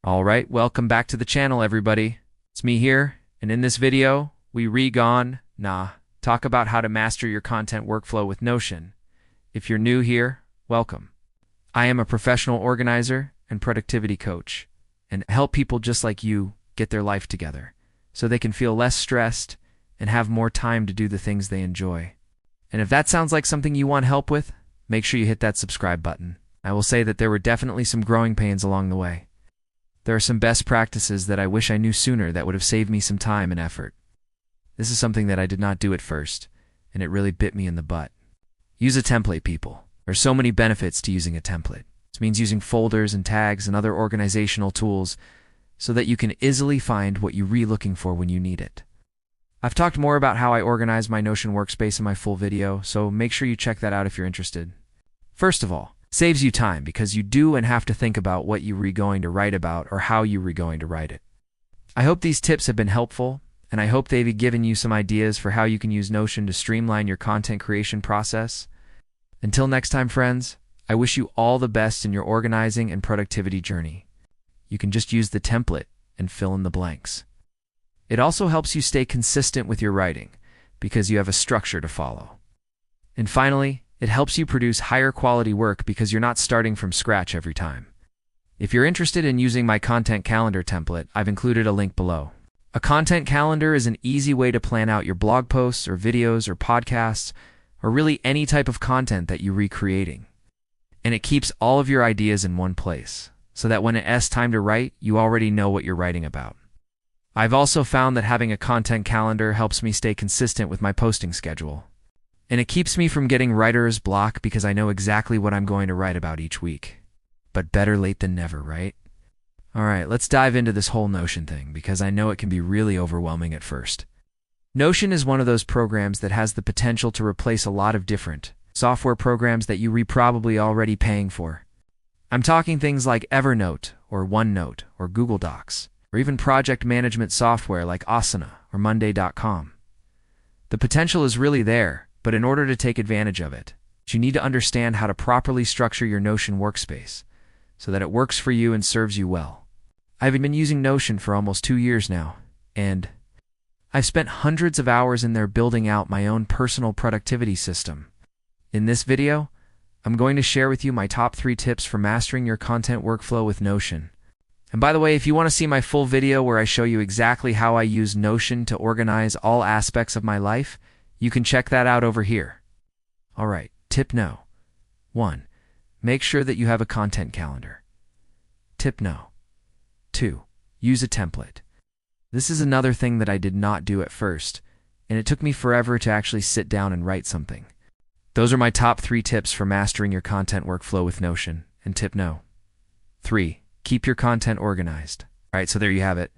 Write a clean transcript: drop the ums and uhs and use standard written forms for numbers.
Alright, welcome back to the channel, everybody. It's me here, and in this video, we talk about how to master your content workflow with Notion. If you're new here, welcome. I am a professional organizer and productivity coach, and help people just like you get their life together, so they can feel less stressed and have more time to do the things they enjoy. And if that sounds like something you want help with, make sure you hit that subscribe button. I will say that there were definitely some growing pains along the way. There are some best practices that I wish I knew sooner that would have saved me some time and effort. This is something that I did not do at first, and it really bit me in the butt. Use a template, people. There are so many benefits to using a template. This means using folders and tags and other organizational tools so that you can easily find what you're looking for when you need it. I've talked more about how I organize my Notion workspace in my full video, so make sure you check that out if you're interested. First of all, saves you time because you do and have to think about what you were going to write about or how you were going to write it. I hope these tips have been helpful, and I hope they've given you some ideas for how you can use Notion to streamline your content creation process. Until next time, friends, I wish you all the best in your organizing and productivity journey. You can just use the template and fill in the blanks. It also helps you stay consistent with your writing because you have a structure to follow. And finally, it helps you produce higher quality work because you're not starting from scratch every time. If you're interested in using my content calendar template, I've included a link below. A content calendar is an easy way to plan out your blog posts or videos or podcasts or really any type of content that you're recreating. And it keeps all of your ideas in one place so that when it's time to write, you already know what you're writing about. I've also found that having a content calendar helps me stay consistent with my posting schedule. And it keeps me from getting writer's block because I know exactly what I'm going to write about each week. But better late than never, right? Alright, let's dive into this whole Notion thing because I know it can be really overwhelming at first. Notion is one of those programs that has the potential to replace a lot of different software programs that you're probably already paying for. I'm talking things like Evernote or OneNote or Google Docs or even project management software like Asana or Monday.com. The potential is really there. But in order to take advantage of it, you need to understand how to properly structure your Notion workspace so that it works for you and serves you well. I've been using Notion for almost 2 years now, and I've spent hundreds of hours in there building out my own personal productivity system. In this video, I'm going to share with you my top 3 tips for mastering your content workflow with Notion. And by the way, if you want to see my full video where I show you exactly how I use Notion to organize all aspects of my life, you can check that out over here. Alright, tip no. 1. Make sure that you have a content calendar. Tip no. 2. Use a template. This is another thing that I did not do at first, and it took me forever to actually sit down and write something. Those are my top 3 tips for mastering your content workflow with Notion. And tip no. 3. Keep your content organized. Alright, so there you have it.